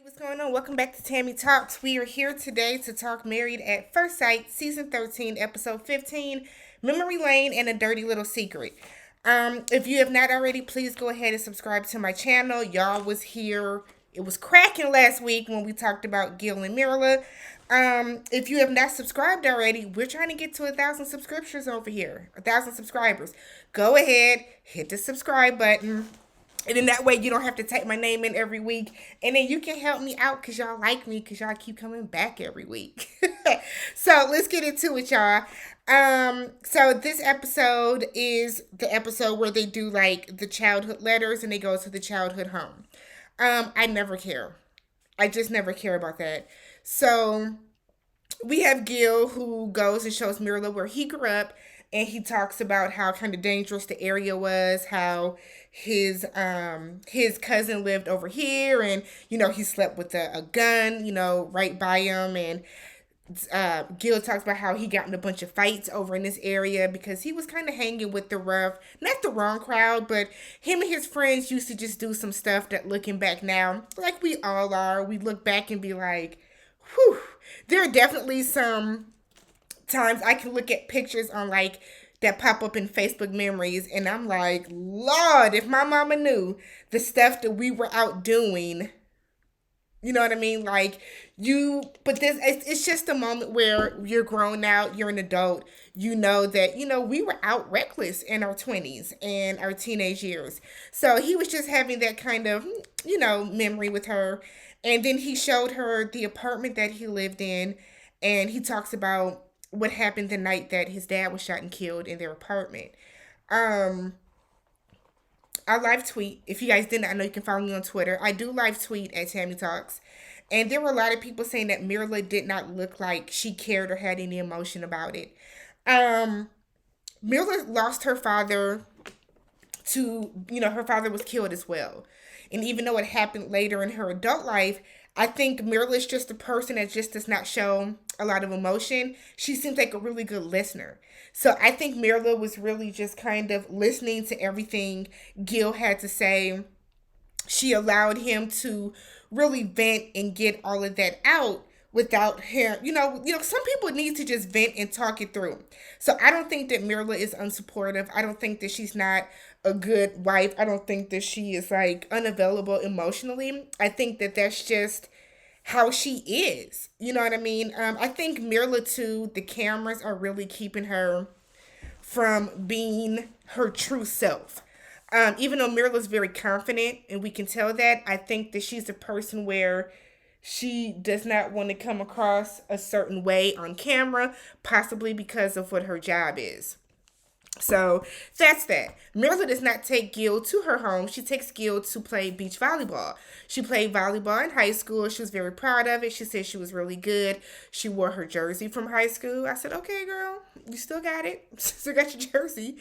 What's going on? Welcome back to Tammy Talks. We are here today to talk Married at First Sight, Season 13, Episode 15, Memory Lane, and a Dirty Little Secret. If you have not already, please go ahead and subscribe to my channel. Y'all was here. It was cracking last week when we talked about Gil and Myrla. If you have not subscribed already, we're trying to get to 1,000 subscriptions over here. 1,000 subscribers. Go ahead, hit the subscribe button. And then that way you don't have to type my name in every week. And then you can help me out because y'all like me because y'all keep coming back every week. So let's get into it, y'all. So this episode is the episode where they do like the childhood letters and they go to the childhood home. I never care. I just never care about that. So we have Gil who goes and shows Myrla where he grew up, and he talks about how kind of dangerous the area was, how his cousin lived over here, and he slept with a gun right by him. And Gil talks about how he got in a bunch of fights over in this area because he was kind of hanging with the rough, not the wrong crowd, but him and his friends used to just do some stuff that, looking back now, like we all are, we look back and be like, whew. There are definitely some times I can look at pictures on like that pop up in Facebook memories, and I'm like, Lord, if my mama knew the stuff that we were out doing. You know what I mean? Like but it's just a moment where you're grown now, you're an adult. You know that, we were out reckless in our 20s and our teenage years. So he was just having that kind of, memory with her. And then he showed her the apartment that he lived in, and he talks about what happened the night that his dad was shot and killed in their apartment. Um, I live tweet. If you guys didn't, I know you can follow me on Twitter. I do live tweet at Tammy Talks. And there were a lot of people saying that Myrla did not look like she cared or had any emotion about it. Um, Myrla lost her father her father was killed as well. And even though it happened later in her adult life, I think Myrla is just a person that just does not show a lot of emotion. She seems like a really good listener. So I think Myrla was really just kind of listening to everything Gil had to say. She allowed him to really vent and get all of that out without him. Some people need to just vent and talk it through. So I don't think that Myrla is unsupportive. I don't think that she's not a good wife. I don't think that she is like unavailable emotionally. I think that that's just how she is. You know what I mean? I think Myrla too, the cameras are really keeping her from being her true self. Even though Myrla's very confident and we can tell that, I think that she's a person where she does not want to come across a certain way on camera, possibly because of what her job is. So that's that. Myrla does not take Gil to her home. She takes Gil to play beach volleyball. She played volleyball in high school. She was very proud of it. She said she was really good. She wore her jersey from high school. I said, okay, girl, you still got it. Still got your jersey.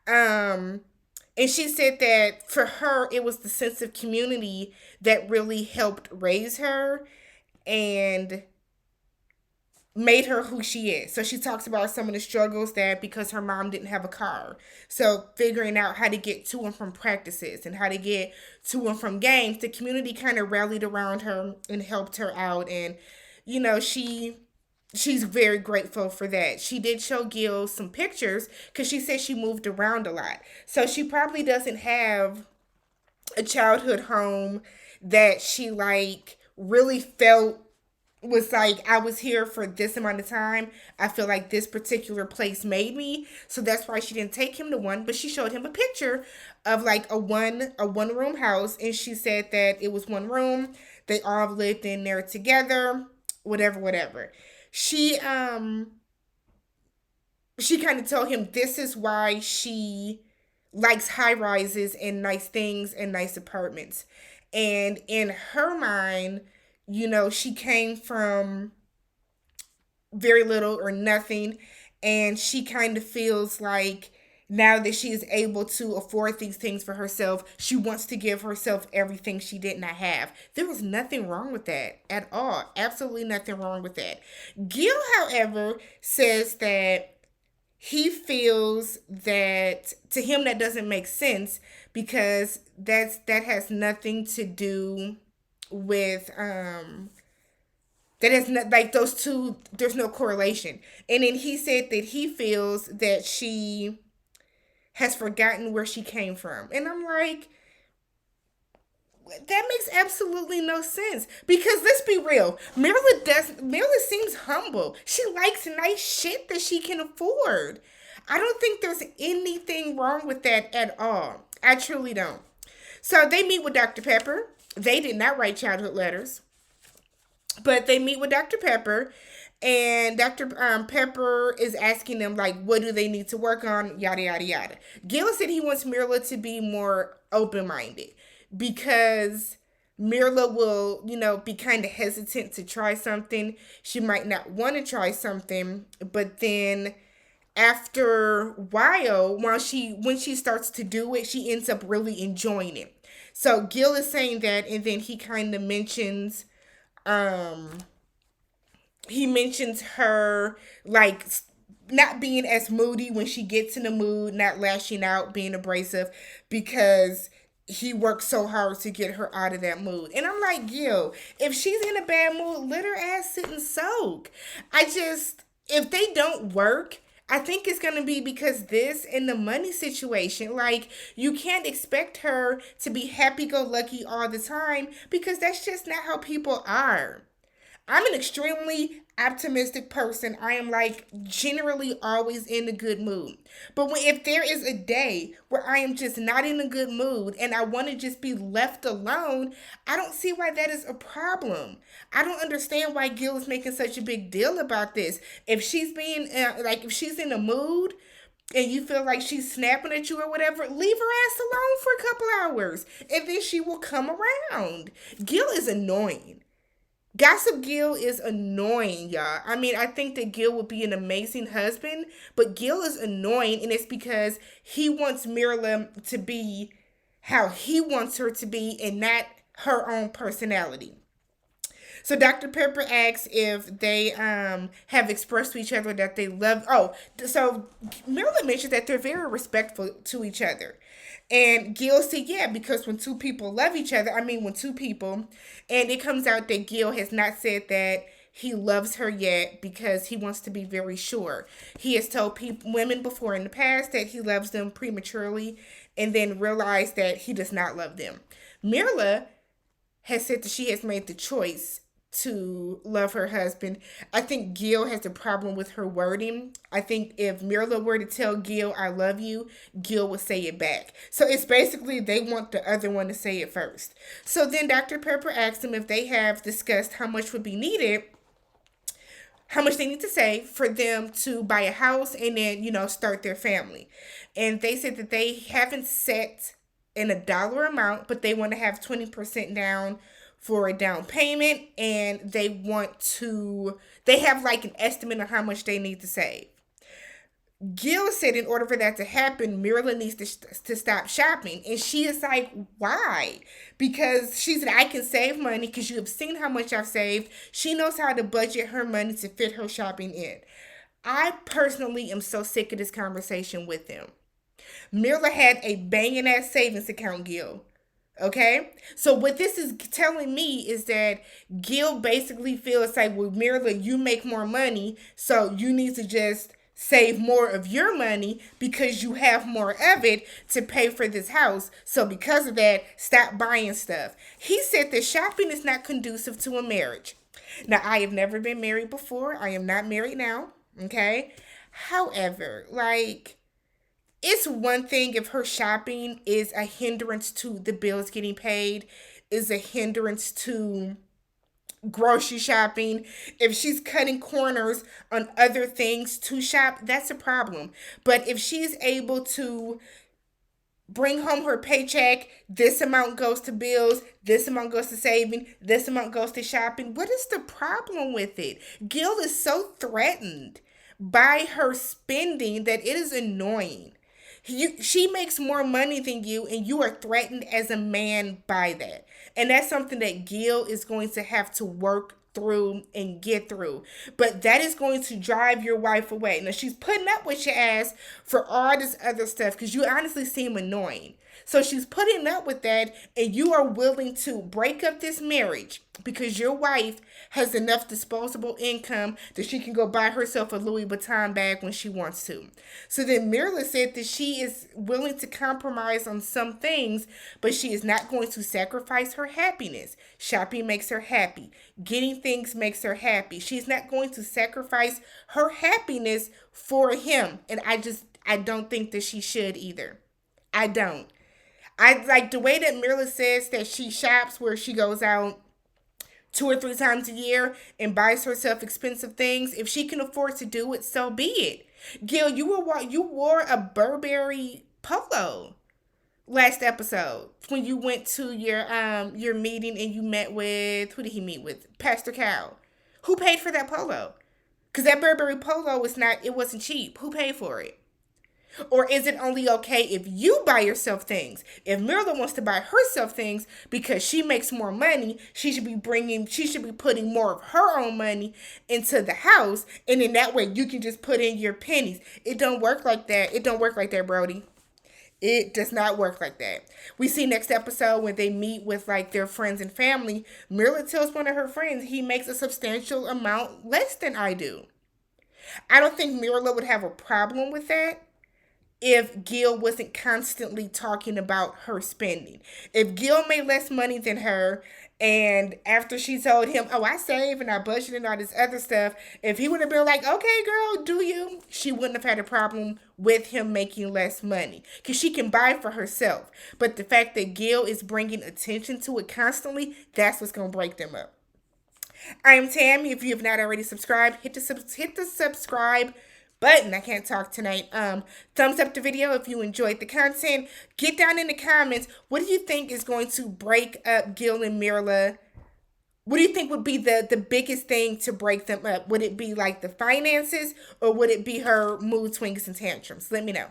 And she said that for her, it was the sense of community that really helped raise her and made her who she is. So she talks about some of the struggles that because her mom didn't have a car. So figuring out how to get to and from practices and how to get to and from games, the community kind of rallied around her and helped her out. And, she's very grateful for that. She did show Gil some pictures because she said she moved around a lot. So she probably doesn't have a childhood home that she like really felt was like, I was here for this amount of time. I feel like this particular place made me. So that's why she didn't take him to one, but she showed him a picture of like a one room house, and she said that it was one room. They all lived in there together, whatever. She she kind of told him this is why she likes high rises and nice things and nice apartments. And in her mind, she came from very little or nothing. And she kind of feels like now that she is able to afford these things for herself, she wants to give herself everything she did not have. There was nothing wrong with that at all. Absolutely nothing wrong with that. Gil, however, says that he feels that to him that doesn't make sense because that has nothing to do with that is not like those two. There's no correlation. And then he said that he feels that she has forgotten where she came from, and I'm like, that makes absolutely no sense. Because let's be real, Myrla seems humble. She likes nice shit that she can afford. I don't think there's anything wrong with that at all. I truly don't. So they meet with Dr. Pepper. They did not write childhood letters, but they meet with Dr. Pepper, and Dr. Pepper is asking them, like, what do they need to work on, yada, yada, yada. Gil said he wants Myrla to be more open minded because Myrla will, be kind of hesitant to try something. She might not want to try something, but then after a while, when she starts to do it, she ends up really enjoying it. So Gil is saying that, and then he kind of mentions, um, her like not being as moody when she gets in the mood, not lashing out, being abrasive, because he works so hard to get her out of that mood. And I'm like, yo, if she's in a bad mood, let her ass sit and soak. If they don't work, I think it's going to be because this and the money situation. Like, you can't expect her to be happy go lucky all the time because that's just not how people are. I'm an extremely optimistic person. I am like generally always in a good mood. But if there is a day where I am just not in a good mood and I want to just be left alone, I don't see why that is a problem. I don't understand why Gil is making such a big deal about this. If she's being if she's in a mood and you feel like she's snapping at you or whatever, leave her ass alone for a couple hours and then she will come around. Gil is annoying. Gossip Gil is annoying, y'all. I mean, I think that Gil would be an amazing husband, but Gil is annoying, and it's because he wants Myrla to be how he wants her to be and not her own personality. So Dr. Pepper asks if they have expressed to each other that they love. Oh, so Myrla mentioned that they're very respectful to each other. And Gil said, yeah, because when two people love each other, when two people, and it comes out that Gil has not said that he loves her yet because he wants to be very sure. He has told women before in the past that he loves them prematurely and then realized that he does not love them. Myrla has said that she has made the choice to love her husband. I think Gil has a problem with her wording. I think if Myrla were to tell Gil, I love you, Gil would say it back. So it's basically they want the other one to say it first. So then Dr. Pepper asked them if they have discussed how much would be needed, how much they need to save for them to buy a house and then, start their family. And they said that they haven't set in a dollar amount, but they want to have 20% down for a down payment, and they have like an estimate of how much they need to save. Gil said in order for that to happen, Myrla needs to stop shopping. And she is like, why? Because she said, I can save money because you have seen how much I've saved. She knows how to budget her money to fit her shopping in. I personally am so sick of this conversation with them. Myrla had a banging ass savings account, Gil. Okay? So what this is telling me is that Gil basically feels like, well, Myrla, you make more money, so you need to just save more of your money because you have more of it to pay for this house. So because of that, stop buying stuff. He said that shopping is not conducive to a marriage. Now, I have never been married before. I am not married now. Okay? However, it's one thing if her shopping is a hindrance to the bills getting paid, is a hindrance to grocery shopping. If she's cutting corners on other things to shop, that's a problem. But if she's able to bring home her paycheck, this amount goes to bills, this amount goes to saving, this amount goes to shopping, what is the problem with it? Gil is so threatened by her spending that it is annoying. She makes more money than you, and you are threatened as a man by that. And that's something that Gil is going to have to work through and get through. But that is going to drive your wife away. Now, she's putting up with your ass for all this other stuff because you honestly seem annoying. So she's putting up with that, and you are willing to break up this marriage because your wife has enough disposable income that she can go buy herself a Louis Vuitton bag when she wants to. So then Myrla said that she is willing to compromise on some things, but she is not going to sacrifice her happiness. Shopping makes her happy. Getting things makes her happy. She's not going to sacrifice her happiness for him. And I don't think that she should either. I don't. I like the way that Myrla says that she shops, where she goes out 2 or 3 times a year and buys herself expensive things. If she can afford to do it, so be it. Gil, you wore a Burberry polo last episode when you went to your meeting and you met with, who did he meet with? Pastor Cal. Who paid for that polo? Because that Burberry polo wasn't cheap. Who paid for it? Or is it only okay if you buy yourself things? If Myrla wants to buy herself things because she makes more money, she should be putting more of her own money into the house, and in that way you can just put in your pennies. It don't work like that. It don't work like that, Brody. It does not work like that. We see next episode when they meet with like their friends and family, Myrla tells one of her friends he makes a substantial amount less than I do. I don't think Myrla would have a problem with that if Gil wasn't constantly talking about her spending. If Gil made less money than her, and after she told him, oh, I save and I budget and all this other stuff, if he would have been like, okay, girl, do you? She wouldn't have had a problem with him making less money because she can buy for herself. But the fact that Gil is bringing attention to it constantly, that's what's going to break them up. I am Tammy. If you have not already subscribed, hit the subscribe button. I can't talk tonight. Thumbs up the video if you enjoyed the content. Get down in the comments. What do you think is going to break up Gil and Myrla? What do you think would be the biggest thing to break them up? Would it be like the finances, or would it be her mood swings and tantrums? Let me know.